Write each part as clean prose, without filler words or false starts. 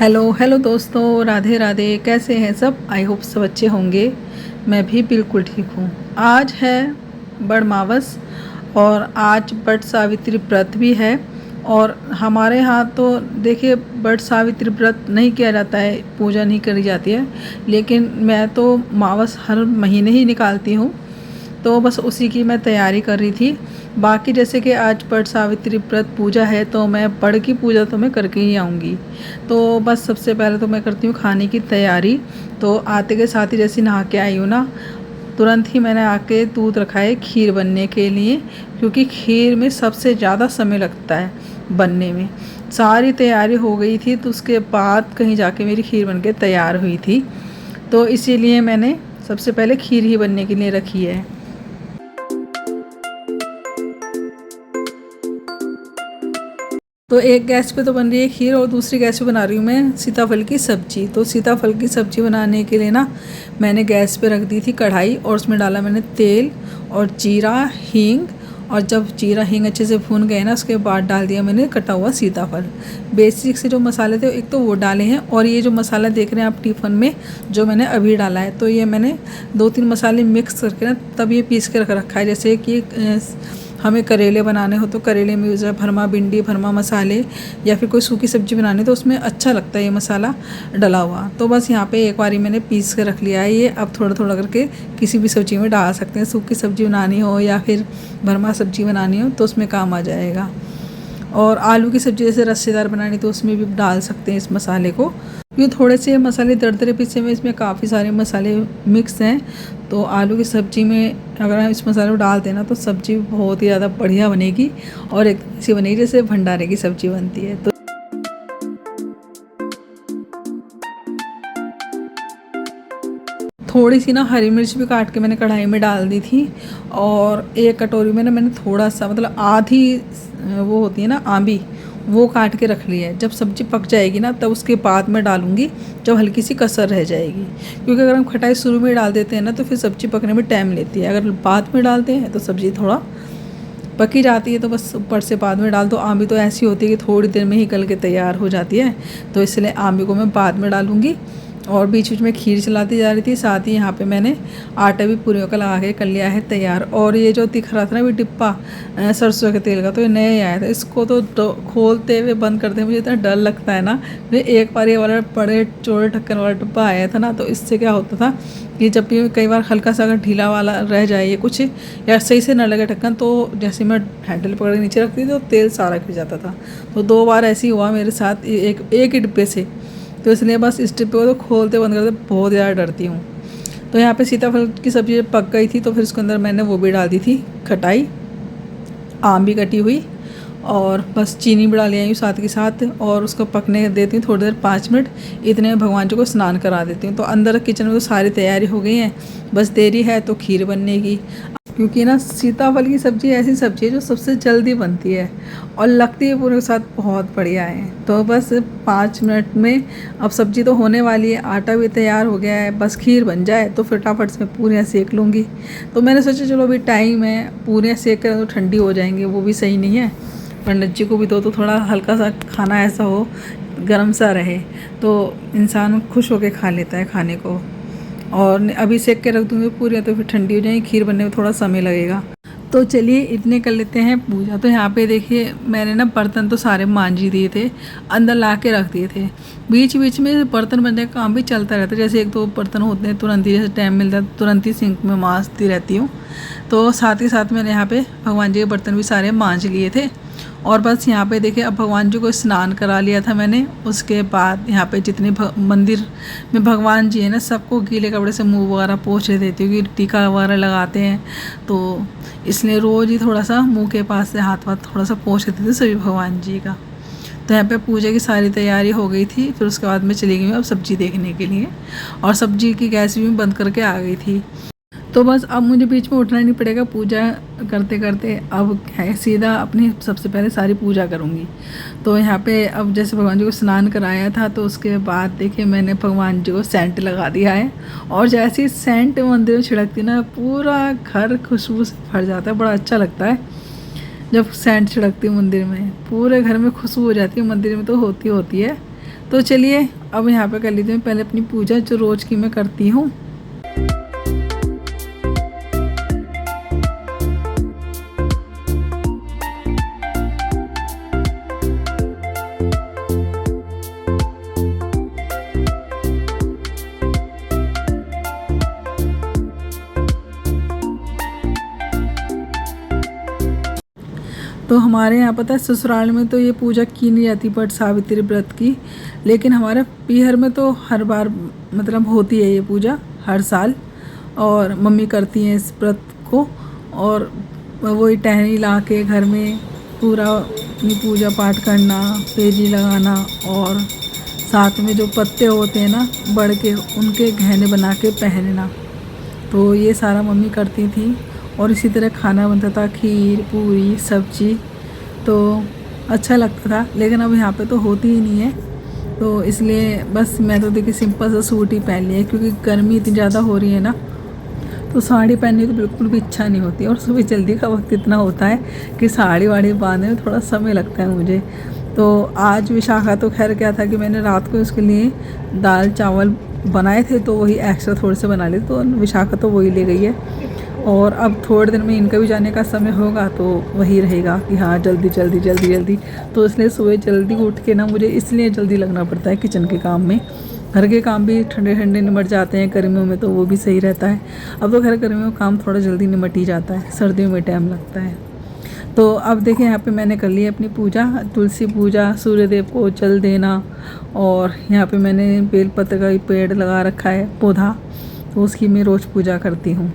Hello hello दोस्तों, राधे राधे। कैसे हैं सब? आई होप सब अच्छे होंगे। मैं भी बिल्कुल ठीक हूँ। आज है बड़मावस और आज बट सावित्री व्रत भी है। और हमारे यहाँ तो देखिए बट सावित्री व्रत नहीं किया जाता है, पूजा नहीं करी जाती है, लेकिन मैं तो मावस हर महीने ही निकालती हूँ। तो बस उसी की मैं तैयारी कर रही थी। बाकी जैसे कि आज बट सावित्री व्रत पूजा है तो मैं बड़ की पूजा तो मैं करके ही आऊँगी। तो बस सबसे पहले तो मैं करती हूँ खाने की तैयारी। तो आते के साथ ही जैसे नहा के आई हूँ ना, तुरंत ही मैंने आके दूध रखा है खीर बनने के लिए, क्योंकि खीर में सबसे ज़्यादा समय लगता है बनने में। सारी तैयारी हो गई थी तो उसके बाद कहीं जाके मेरी खीर बन के तैयार हुई थी। तो इसीलिए मैंने सबसे पहले खीर ही बनने के लिए रखी है। तो एक गैस पे तो बन रही है खीर और दूसरी गैस पे बना रही हूँ मैं सीताफल की सब्ज़ी। तो सीताफल की सब्ज़ी बनाने के लिए ना मैंने गैस पे रख दी थी कढ़ाई और उसमें डाला मैंने तेल और जीरा हींग। और जब जीरा हींग अच्छे से भून गए ना, उसके बाद डाल दिया मैंने कटा हुआ सीताफल। बेसिक से जो मसाले थे एक तो वो डाले हैं, और ये जो मसाला देख रहे हैं आप टिफ़न में जो मैंने अभी डाला है, तो ये मैंने 2-3 मसाले मिक्स करके ना तब ये पीस के रख रखा है। जैसे कि हमें करेले बनाने हो तो करेले में यूज़ है भरमा भिंडी भरमा मसाले, या फिर कोई सूखी सब्ज़ी बनानी तो उसमें अच्छा लगता है ये मसाला डला हुआ। तो बस यहाँ पे एक बारी मैंने पीस के रख लिया है ये। अब थोड़ा थोड़ा करके किसी भी सब्ज़ी में डाल सकते हैं, सूखी सब्ज़ी बनानी हो या फिर भरमा सब्ज़ी बनानी हो तो उसमें काम आ जाएगा। और आलू की सब्ज़ी जैसे रस्सेदार बनानी तो उसमें भी डाल सकते हैं इस मसाले को। ये थोड़े से मसाले दरदरे पीसे में, इसमें काफ़ी सारे मसाले मिक्स हैं। तो आलू की सब्ज़ी में अगर हम इस मसाले को डालते हैं ना तो सब्ज़ी बहुत ही ज़्यादा बढ़िया बनेगी और एक सी बनेगी जैसे भंडारे की सब्ज़ी बनती है। तो थोड़ी सी ना हरी मिर्च भी काट के मैंने कढ़ाई में डाल दी थी। और एक कटोरी में ना मैंने थोड़ा सा मतलब आधी वो होती है ना आंबी, वो काट के रख ली है। जब सब्ज़ी पक जाएगी ना तब उसके बाद में डालूँगी, जब हल्की सी कसर रह जाएगी। क्योंकि अगर हम खटाई शुरू में डाल देते हैं ना तो फिर सब्ज़ी पकने में टाइम लेती है। अगर बाद में डालते हैं तो सब्ज़ी थोड़ा पकी जाती है। तो बस ऊपर से बाद में डाल दो। आंबी तो ऐसी होती है कि थोड़ी देर में ही गल के तैयार हो जाती है, तो इसलिए आंबी को मैं बाद में डालूँगी। और बीच बीच में खीर चलाती जा रही थी, साथ ही यहाँ पे मैंने आटा भी पूरियों का लगा के कर लिया है तैयार। और ये जो दिख रहा था ना भी डिब्बा सरसों के तेल का, तो ये नया ही आया था। इसको तो खोलते हुए बंद करते हुए मुझे इतना डर लगता है ना। मुझे एक बार ये वाला बड़े चौड़े ढक्कन वाला डिब्बा आया था ना, तो इससे क्या होता था कि जब भी कई बार हल्का सा अगर ढीला वाला रह जाए ये कुछ या सही से न लगे ढक्कन, तो जैसे मैं हैंडल पकड़ के नीचे रखती थी तो तेल सारा गिर जाता था। तो 2 बार ऐसे ही हुआ मेरे साथ एक ही डिब्बे से। तो इसलिए बस इस डिब्बे को तो खोलते बंद करते बहुत ज़्यादा डरती हूँ। तो यहाँ पे सीताफल की सब्ज़ी पक गई थी तो फिर उसके अंदर मैंने वो भी डाल दी थी खटाई, आम भी कटी हुई, और बस चीनी भी डाली आई हूँ साथ के साथ। और उसको पकने देती हूँ थोड़ी देर 5 मिनट। इतने में भगवान जी को स्नान करा देती हूँ। तो अंदर किचन में तो सारी तैयारी हो गई है, बस देरी है तो खीर बनने की। क्योंकि ना सीताफल की सब्ज़ी ऐसी सब्ज़ी है जो सबसे जल्दी बनती है और लगती है पूरे के साथ बहुत बढ़िया है। तो बस 5 मिनट में अब सब्ज़ी तो होने वाली है, आटा भी तैयार हो गया है, बस खीर बन जाए तो फटाफट से पूरियाँ सेक लूँगी। तो मैंने सोचा चलो अभी टाइम है, पूरियाँ सेक कर तो ठंडी हो जाएंगी, वो भी सही नहीं है। पंडित जी को भी दो तो थोड़ा हल्का सा खाना ऐसा हो, गर्म सा रहे, तो इंसान खुश होकर खा लेता है खाने को। और अभी सेक के रख दूँगी पूरी, तो फिर ठंडी हो जाएगी, खीर बनने में थोड़ा समय लगेगा। तो चलिए इतने कर लेते हैं पूजा। तो यहाँ पे देखिए मैंने ना बर्तन तो सारे मांज ही दिए थे, अंदर ला के रख दिए थे। बीच बीच में बर्तन बनने का काम भी चलता रहता है, जैसे 1-2 बर्तन होते हैं तुरंत ही, जैसे टाइम मिलता है तुरंत ही सिंक में मांजती रहती हूँ। तो साथ ही साथ मैंने यहाँ पे भगवान जी के बर्तन भी सारे मांज लिए थे। और बस यहाँ पे देखिए अब भगवान जी को स्नान करा लिया था मैंने। उसके बाद यहाँ पे जितने मंदिर में भगवान जी हैं ना, सबको गीले कपड़े से मुंह वगैरह पोंछ देती हूँ, क्योंकि टीका वगैरह लगाते हैं, तो इसलिए रोज़ ही थोड़ा सा मुंह के पास से हाथ थोड़ा सा पोंछ देते थे सभी भगवान जी का। तो यहाँ पे पूजा की सारी तैयारी हो गई थी। फिर उसके बाद मैं चली गई अब सब्ज़ी देखने के लिए, और सब्ज़ी की गैस भी बंद करके आ गई थी। तो बस अब मुझे बीच में उठना नहीं पड़ेगा पूजा करते करते। अब है सीधा अपनी सबसे पहले सारी पूजा करूँगी। तो यहाँ पे अब जैसे भगवान जी को स्नान कराया था, तो उसके बाद देखिए मैंने भगवान जी को सेंट लगा दिया है। और जैसे ही सेंट मंदिर में छिड़कती ना, पूरा घर खुशबू से भर जाता है। बड़ा अच्छा लगता है जब सेंट छिड़कती हूँ मंदिर में, पूरे घर में खुशबू हो जाती है। मंदिर में तो होती है। तो तो चलिए अब यहाँ पे कर लीजिए मैं पहले अपनी पूजा जो रोज़ की मैं करती हूँ। तो हमारे यहाँ पता है ससुराल में तो ये पूजा की नहीं जाती बट सावित्री व्रत की, लेकिन हमारे पीहर में तो हर बार मतलब होती है ये पूजा हर साल, और मम्मी करती हैं इस व्रत को। और वही टहनी ला के घर में पूरा अपनी पूजा पाठ करना, पेजी लगाना, और साथ में जो पत्ते होते हैं ना बड़ के उनके गहने बना के पहनना, तो ये सारा मम्मी करती थी। और इसी तरह खाना बनता था, खीर पूरी सब्जी, तो अच्छा लगता था। लेकिन अब यहाँ पे तो होती ही नहीं है, तो इसलिए बस मैं तो देखिए सिंपल सा सूट ही पहन लिया, क्योंकि गर्मी इतनी ज़्यादा हो रही है ना, तो साड़ी पहनने की तो बिल्कुल भी इच्छा नहीं होती। और सुबह जल्दी का वक्त इतना होता है कि साड़ी वाड़ी बांधने में थोड़ा समय लगता है मुझे। तो आज विशाखा तो खैर क्या था कि मैंने रात को उसके लिए दाल चावल बनाए थे, तो वही एक्स्ट्रा थोड़े से बना लिए, तो विशाखा तो वही ले गई है। और अब थोड़े दिन में इनका भी जाने का समय होगा, तो वही रहेगा कि हाँ जल्दी जल्दी जल्दी जल्दी। तो इसलिए सुबह जल्दी उठ के ना मुझे इसलिए जल्दी लगना पड़ता है किचन के काम में। घर के काम भी ठंडे ठंडे निमट जाते हैं गर्मियों में, तो वो भी सही रहता है। अब तो खैर गर्मियों में काम थोड़ा जल्दी निमट ही जाता है, सर्दियों में टाइम लगता है। तो अब देखें यहाँ पे मैंने कर ली अपनी पूजा, तुलसी पूजा, सूर्यदेव को जल देना, और यहाँ पे मैंने बेलपत्र का पेड़ लगा रखा है पौधा, तो उसकी मैं रोज़ पूजा करती हूँ।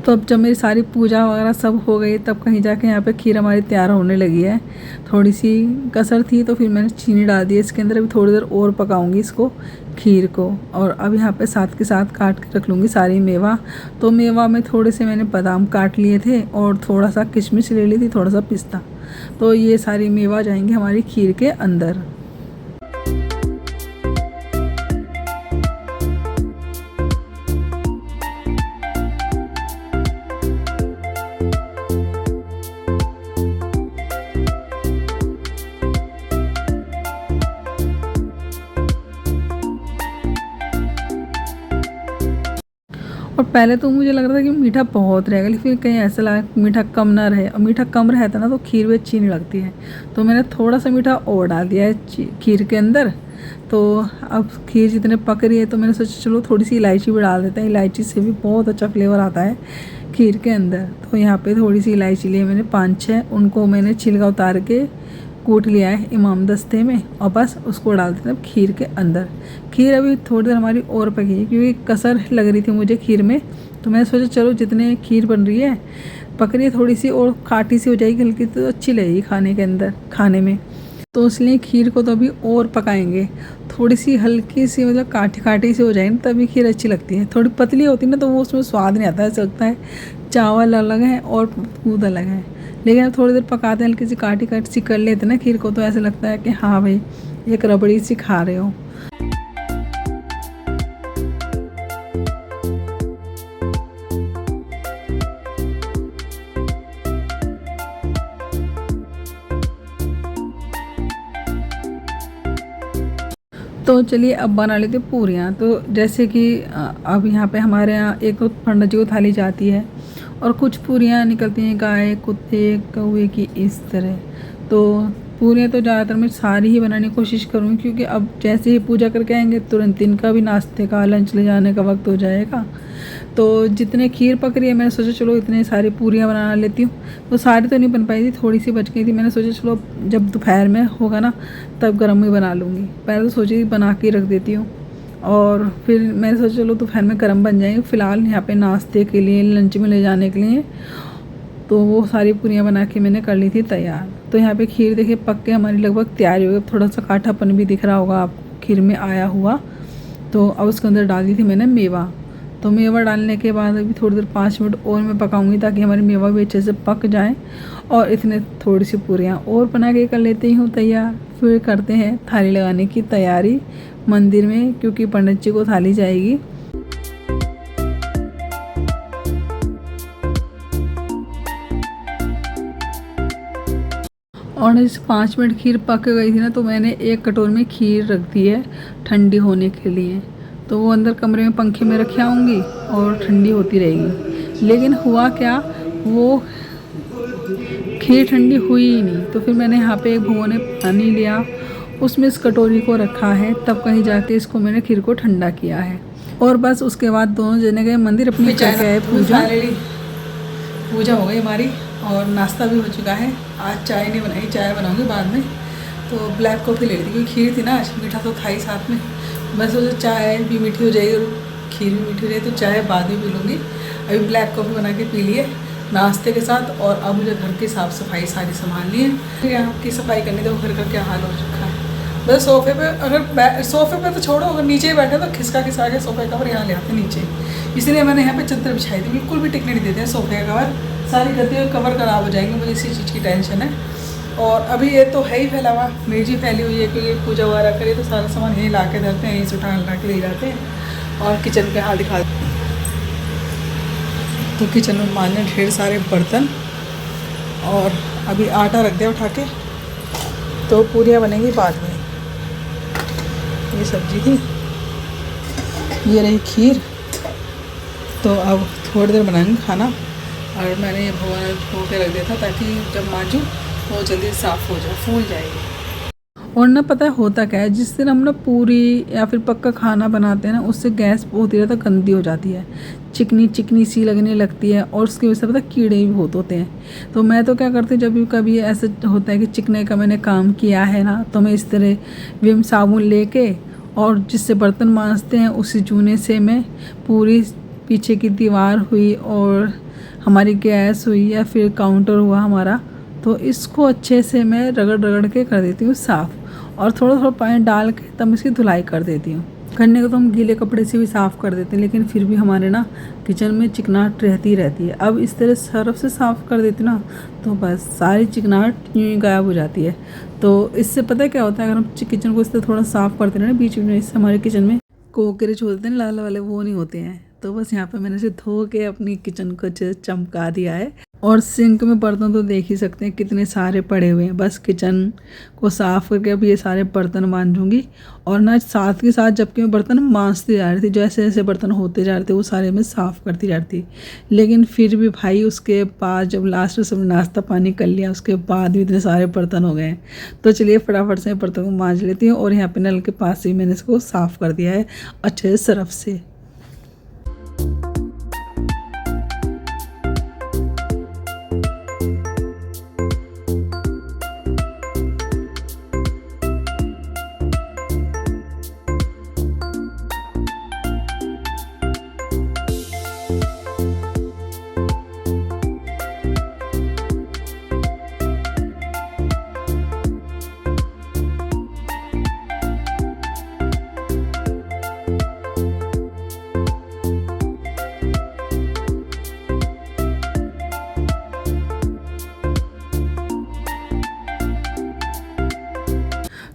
तो अब जब मेरी सारी पूजा वगैरह सब हो गई, तब कहीं जाके यहाँ पे खीर हमारी तैयार होने लगी है। थोड़ी सी कसर थी तो फिर मैंने चीनी डाल दी इसके अंदर। अभी थोड़ी देर और पकाऊंगी इसको, खीर को। और अब यहाँ पे साथ के साथ काट के रख लूँगी सारी मेवा। तो मेवा में थोड़े से मैंने बादाम काट लिए थे, और थोड़ा सा किशमिश ले ली थी, थोड़ा सा पिस्ता। तो ये सारी मेवा जाएंगे हमारी खीर के अंदर। और पहले तो मुझे लग रहा था कि मीठा बहुत रहेगा, लेकिन फिर कहीं ऐसा लगा मीठा कम ना रहे। और मीठा कम रहता ना तो खीर भी अच्छी नहीं लगती है, तो मैंने थोड़ा सा मीठा और डाल दिया है खीर के अंदर। तो अब खीर जितने पक रही है, तो मैंने सोचा चलो थोड़ी सी इलायची भी डाल देते हैं, इलायची से भी बहुत अच्छा फ्लेवर आता है खीर के अंदर। तो यहाँ पे थोड़ी सी इलायची ली है मैंने 5-6, उनको मैंने छिलका उतार के कूट लिया है इमाम दस्ते में, और बस उसको डाल देते हैं खीर के अंदर। खीर अभी थोड़ी देर हमारी और पकी है, क्योंकि कसर लग रही थी मुझे खीर में, तो मैंने सोचा चलो जितने खीर बन रही है पक रही है, थोड़ी सी और खाटी सी हो जाएगी हल्की, तो अच्छी लगेगी खाने के अंदर खाने में। तो इसलिए खीर को तो अभी और पकाएंगे, थोड़ी सी हल्की सी मतलब काठी काठी सी हो जाएगी तभी खीर अच्छी लगती है। थोड़ी पतली होती है ना तो वो उसमें स्वाद नहीं आता है, ऐसा लगता है चावल अलग है और दूध अलग है। लेकिन अब थोड़ी देर पकाते हैं, हल्की सी काटी काटी सी कर लेते हैं ना खीर को, तो ऐसा लगता है कि हाँ भाई एक रबड़ी सी खा रहे हो। तो चलिए अब बना लेते पूरियाँ। तो जैसे कि अब यहाँ पे हमारे यहाँ एक तो पंडित जी को थाली जाती है, और कुछ पूरियाँ निकलती हैं गाय कुत्ते कौवे की, इस तरह। तो पूरियाँ तो ज़्यादातर मैं सारी ही बनाने की कोशिश करूँगी, क्योंकि अब जैसे ही पूजा करके आएंगे तुरंत इनका भी नाश्ते का लंच ले जाने का वक्त हो जाएगा। तो जितने खीर पक रही है मैंने सोचा चलो इतने सारी पूरियाँ बना लेती हूँ। तो सारी तो नहीं बन पाई थी, थोड़ी सी बच गई थी। मैंने सोचा चलो जब दोपहर में होगा ना तब गर्म ही बना लूँगी। पहले तो सोची बना के रख देती हूँ, और फिर मैंने सोचा चलो दोपहर में गर्म बन जाएंगे। फ़िलहाल यहाँ पे नाश्ते के लिए लंच में ले जाने के लिए, तो वो सारी पूरियाँ बना के मैंने कर ली थी तैयार। तो यहाँ पे खीर देखिए पक के हमारी लगभग तैयार हो गई। थोड़ा सा काठापन भी दिख रहा होगा आपको खीर में आया हुआ। तो अब उसके अंदर डाल दी थी मैंने मेवा। तो मेवा डालने के बाद अभी थोड़ी देर 5 मिनट और मैं पकाऊंगी, ताकि हमारी मेवा भी अच्छे से पक जाए। और इतने थोड़ी सी पूरियाँ और बना के कर लेती हूँ तैयार। फिर करते हैं थाली लगाने की तैयारी मंदिर में, क्योंकि पंडित जी को थाली जाएगी। और जैसे 5 मिनट खीर पक गई थी ना, तो मैंने एक कटोरी में खीर रख दी है ठंडी होने के लिए। तो वो अंदर कमरे में पंखे में रखे आऊँगी और ठंडी होती रहेगी। लेकिन हुआ क्या, वो खीर ठंडी हुई ही नहीं। तो फिर मैंने यहाँ पे एक भगोने पानी लिया, उसमें इस कटोरी को रखा है, तब कहीं जाके इसको मैंने खीर को ठंडा किया है। और बस उसके बाद दोनों जने गए मंदिर, अपनी करके आए पूजा। पूजा हो गई हमारी और नाश्ता भी हो चुका है। आज चाय नहीं बनाई, चाय बनाऊंगी बाद में। तो ब्लैक कॉफ़ी ले ली थी क्योंकि खीर थी ना, आज मीठा तो था ही साथ में। बस वो चाय भी मीठी हो जाएगी और खीर भी मीठी रही, तो चाय बाद में पी लूँगी। अभी ब्लैक कॉफ़ी बना के पी ली है नाश्ते के साथ। और अब मुझे घर की साफ़ सफाई सारी संभालनी है। फिर यहाँ की सफाई करनी, तो घर का क्या हाल हो रखा है। बस सोफ़े पे, अगर सोफ़े पे तो छोड़ो, अगर नीचे ही बैठे तो खिसका खिसका के सोफ़े कवर यहाँ ले आते नीचे। इसलिए मैंने यहाँ पे चादर बिछाई थी, बिल्कुल भी टिकने नहीं देते हैं सोफ़े का कवर। सारी गद्दे कवर ख़राब हो जाएंगे, मुझे इसी चीज़ की टेंशन है। और अभी ये तो है ही फैला हुआ, मेज ही फैली हुई है क्योंकि पूजा वगैरह करिए तो सारा सामान यहीं ला के धरते हैं, यहीं से उठा के ले जाते हैं। और किचन के हाल दिखा, तो किचन में मांजने ढेर सारे बर्तन। और अभी आटा रख दिया उठा के, तो पूरियाँ बनेंगी बाद में। ये सब्जी थी, ये रही खीर। तो अब थोड़ी देर बनाएंगे खाना। और मैंने ये भगोना धो के रख दिया था ताकि जब मांजूँ वो जल्दी साफ़ हो जाए, फूल जाएगी। और ना पता है होता क्या है, जिस दिन हम ना पूरी या फिर पक्का खाना बनाते हैं ना, उससे गैस बहुत ही ज़्यादा गंदी हो जाती है, चिकनी चिकनी सी लगने लगती है। और उसकी वजह से पता कीड़े भी बहुत होते हैं। तो मैं तो क्या करती हूँ, जब भी कभी ऐसा होता है कि चिकने का मैंने काम किया है ना, तो मैं इस तरह विम साबुन लेके और जिससे बर्तन मांजते हैं उसी चूने से मैं पूरी पीछे की दीवार हुई और हमारी गैस हुई या फिर काउंटर हुआ हमारा, तो इसको अच्छे से मैं रगड़ रगड़ के कर देती हूँ साफ़। और थोड़ा थोड़ा पानी डाल के तब इसकी धुलाई कर देती हूँ। करने को तो हम गीले कपड़े से भी साफ़ कर देते हैं, लेकिन फिर भी हमारे ना किचन में चिकनाहट रहती है। अब इस तरह सर्फ से साफ़ कर देती हूँ ना, तो बस सारी चिकनाहट गायब हो जाती है। तो इससे पता है क्या होता है, अगर हम किचन को इस तरह थोड़ा साफ़ करते हैं ना बीच में, इससे हमारे किचन में कोकरेच होते हैं लाल वाले, वो नहीं होते हैं। तो बस यहाँ पे मैंने इसे धो के अपनी किचन को चमका दिया है। और सिंक में बर्तन तो देख ही सकते हैं कितने सारे पड़े हुए हैं। बस किचन को साफ़ करके अब ये सारे बर्तन मांजूंगी। और ना साथ के साथ जबकि मैं बर्तन मांजती जा रही थी, जैसे जैसे बर्तन होते जा रहे थे वो सारे मैं साफ़ करती जा रही थी। लेकिन फिर भी भाई उसके बाद जब लास्ट में सब नाश्ता पानी कर लिया, उसके बाद भी इतने सारे बर्तन हो गए हैं। तो चलिए फटाफट से बर्तन को मांज लेती हूँ। और यहाँ पे नल के पास ही मैंने इसको साफ़ कर दिया है अच्छे से सरफ से।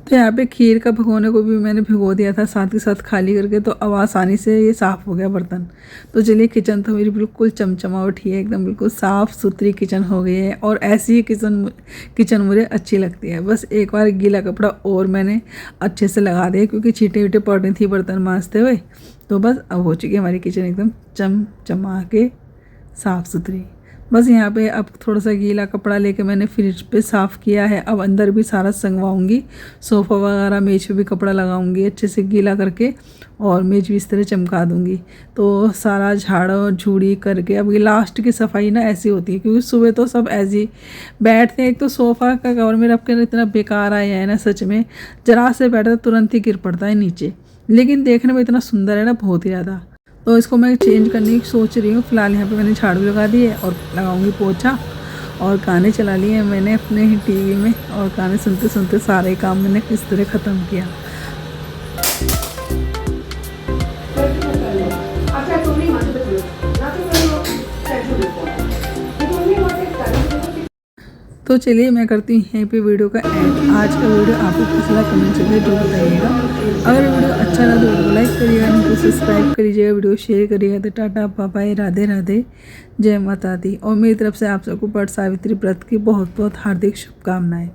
तो यहाँ पे खीर का भगोने को भी मैंने भिगो दिया था साथ के साथ खाली करके, तो अब आसानी से ये साफ़ हो गया बर्तन। तो चलिए किचन तो मेरी बिल्कुल चमचमा उठी है, एकदम बिल्कुल साफ़ सुथरी किचन हो गई है। और ऐसी ही किचन मुझे अच्छी लगती है। बस एक बार गीला कपड़ा और मैंने अच्छे से लगा दिया क्योंकि छींटे वीटे पड़ रही थी बर्तन मांजते हुए। तो बस अब हो चुकी है हमारी किचन एकदम चमचमा के साफ़ सुथरी। बस यहाँ पे अब थोड़ा सा गीला कपड़ा लेके मैंने फ्रिज पे साफ़ किया है। अब अंदर भी सारा संगवाऊंगी, सोफ़ा वगैरह मेज पे भी कपड़ा लगाऊंगी अच्छे से गीला करके, और मेज भी इस तरह चमका दूंगी। तो सारा झाड़ो झूड़ी करके अब ये लास्ट की सफाई ना ऐसी होती है क्योंकि सुबह तो सब ऐसे ही बैठते हैं। एक तो सोफ़ा का कवर मेरा अब इतना बेकार आया है ना, सच में जरा से बैठा तुरंत ही गिर पड़ता है नीचे, लेकिन देखने में इतना सुंदर है ना, बहुत ही ज़्यादा। तो इसको मैं चेंज करने की सोच रही हूँ। फ़िलहाल यहाँ पे मैंने झाड़ू लगा दी है और लगाऊंगी पोछा। और गाने चला लिए हैं मैंने अपने ही टीवी में, और गाने सुनते सुनते सारे काम मैंने किस तरह ख़त्म किया। तो चलिए मैं करती हूँ यहीं पे वीडियो का एंड। आज का वीडियो आपको कैसा लगा कमेंट से जो बताइएगा। अगर वीडियो अच्छा लगा तो वीडियो को लाइक करिएगा, नहीं तो सब्सक्राइब करिएगा, वीडियो शेयर करिएगा। तो tata bye bye, Radhe Radhe, जय माता दी। और मेरी तरफ से आप सबको वट सावित्री व्रत की बहुत बहुत हार्दिक शुभकामनाएं।